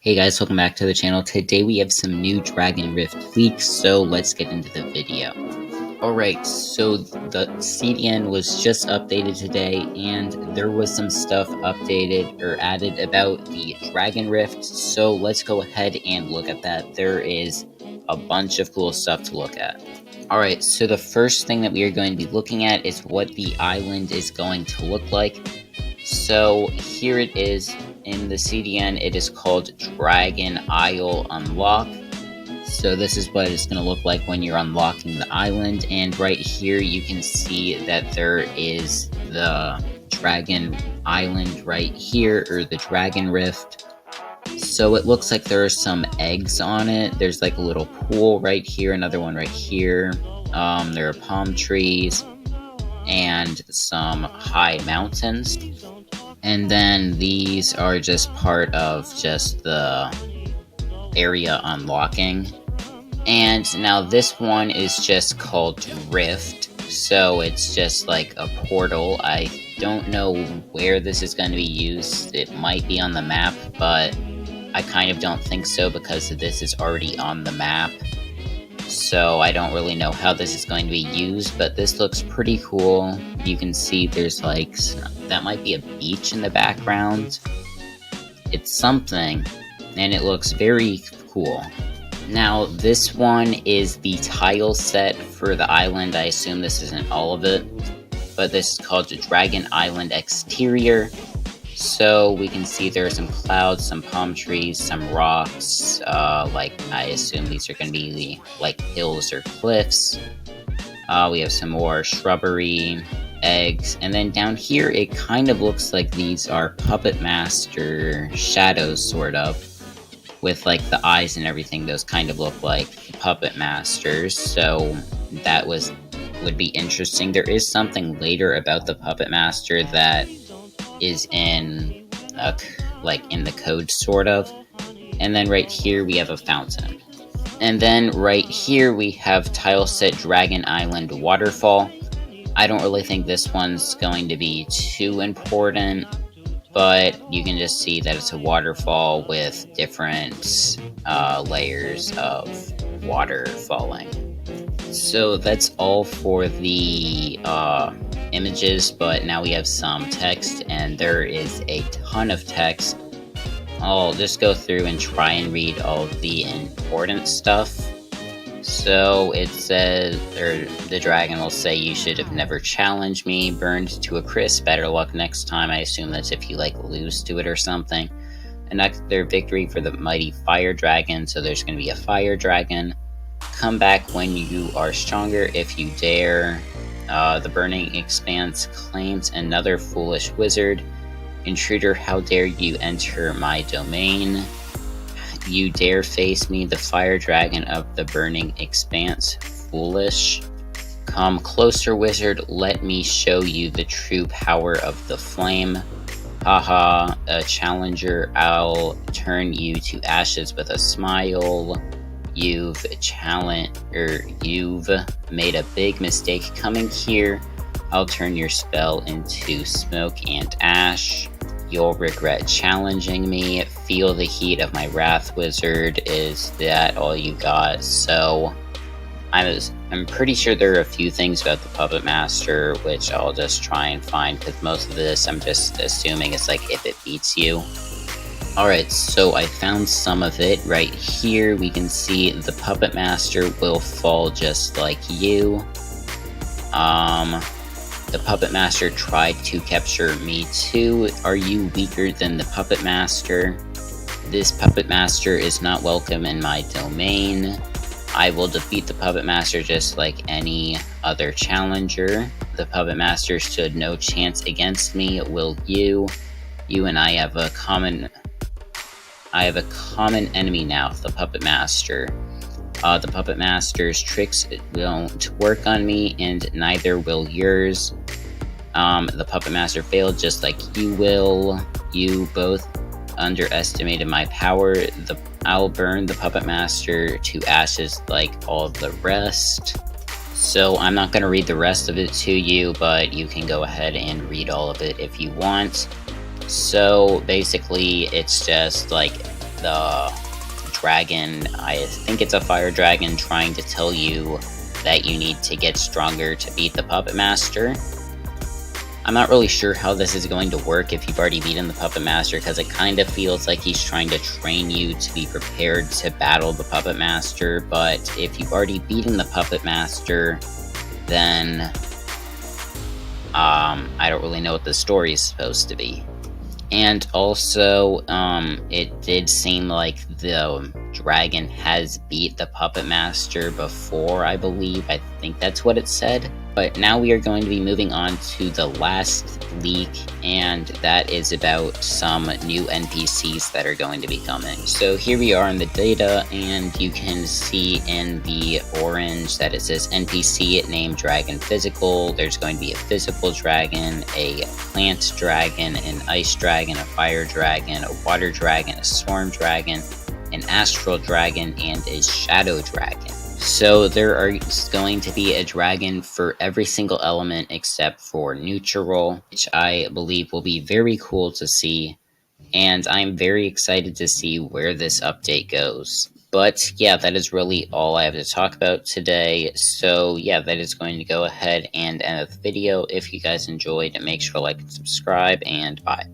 Hey guys, welcome back to the channel. Today we have some new Dragon Rift leaks, so let's get into the video. Alright, so the CDN was just updated today, and there was some stuff updated or added about the Dragon Rift, so let's go ahead and look at that. There is a bunch of cool stuff to look at. Alright, so the first thing that we are going to be looking at is what the island is going to look like. So here it is. In the CDN, it is called Dragon Isle Unlock. So this is what it's going to look like when you're unlocking the island. And right here, you can see that there is the Dragon Island right here, or the Dragon Rift. So it looks like there are some eggs on it. There's like a little pool right here, another one right here. There are palm trees and some high mountains. And then these are just part of just the area unlocking. And now this one is just called Rift. So it's just like a portal. I don't know where this is going to be used. It might be on the map, but I kind of don't think so because this is already on the map. So I don't really know how this is going to be used, but this looks pretty cool. You can see there's like, that might be a beach in the background. It's something, and it looks very cool. Now this one is the tile set for the island. I assume this isn't all of it, but this is called the Dragon Island Exterior. So we can see there are some clouds, some palm trees, some rocks, like I assume these are going to be like hills or cliffs. We have some more shrubbery, eggs, and then down here it kind of looks like these are Puppet Master shadows, sort of, with like the eyes and everything. Those kind of look like Puppet Masters, so that would be interesting. There is something later about the Puppet Master that is in in the code, sort of. And then right here we have a fountain. And then right here we have tileset Dragon Island Waterfall. I don't really think this one's going to be too important, but you can just see that it's a waterfall with different layers of water falling. So that's all for the images, but now we have some text, and there is a ton of text. I'll just go through and try and read all the important stuff. So it says, or the dragon will say, "You should have never challenged me, burned to a crisp, better luck next time." I assume that's if you like lose to it or something. Another victory for the mighty fire dragon, so there's going to be a fire dragon. Come back when you are stronger if you dare. The Burning Expanse claims another foolish wizard. Intruder, how dare you enter my domain? You dare face me, the fire dragon of the Burning Expanse, foolish. Come closer, wizard, let me show you the true power of the flame. Haha, a challenger, I'll turn you to ashes with a smile. You've made a big mistake coming here. I'll turn your spell into smoke and ash. You'll regret challenging me. Feel the heat of my wrath, wizard. Is that all you got? So I'm pretty sure there are a few things about the Puppet Master, which I'll just try and find, because most of this I'm just assuming it's like if it beats you. Alright, so I found some of it. Right here we can see the Puppet Master will fall just like you. The Puppet Master tried to capture me too. Are you weaker than the Puppet Master? This Puppet Master is not welcome in my domain. I will defeat the Puppet Master just like any other challenger. The Puppet Master stood no chance against me, will you? You and I have a common enemy now, the Puppet Master. The Puppet Master's tricks won't work on me, and neither will yours. The Puppet Master failed just like you will. You both underestimated my power. I'll burn the Puppet Master to ashes like all of the rest. So I'm not going to read the rest of it to you, but you can go ahead and read all of it if you want. So basically, it's just like the dragon, I think it's a fire dragon, trying to tell you that you need to get stronger to beat the Puppet Master. I'm not really sure how this is going to work if you've already beaten the Puppet Master, because it kind of feels like he's trying to train you to be prepared to battle the Puppet Master, but if you've already beaten the Puppet Master, then I don't really know what the story is supposed to be. And also, it did seem like the dragon has beat the Puppet Master before, I believe. I think that's what it said. But now we are going to be moving on to the last leak, and that is about some new NPCs that are going to be coming. So here we are in the data, and you can see in the orange that it says NPC named Dragon Physical. There's going to be a physical dragon, a plant dragon, an ice dragon, a fire dragon, a water dragon, a storm dragon, an astral dragon, and a shadow dragon. So there is going to be a dragon for every single element except for neutral, which I believe will be very cool to see, and I'm very excited to see where this update goes. But yeah, that is really all I have to talk about today. So yeah, that is going to go ahead and end the video. If you guys enjoyed, make sure to like and subscribe, and bye.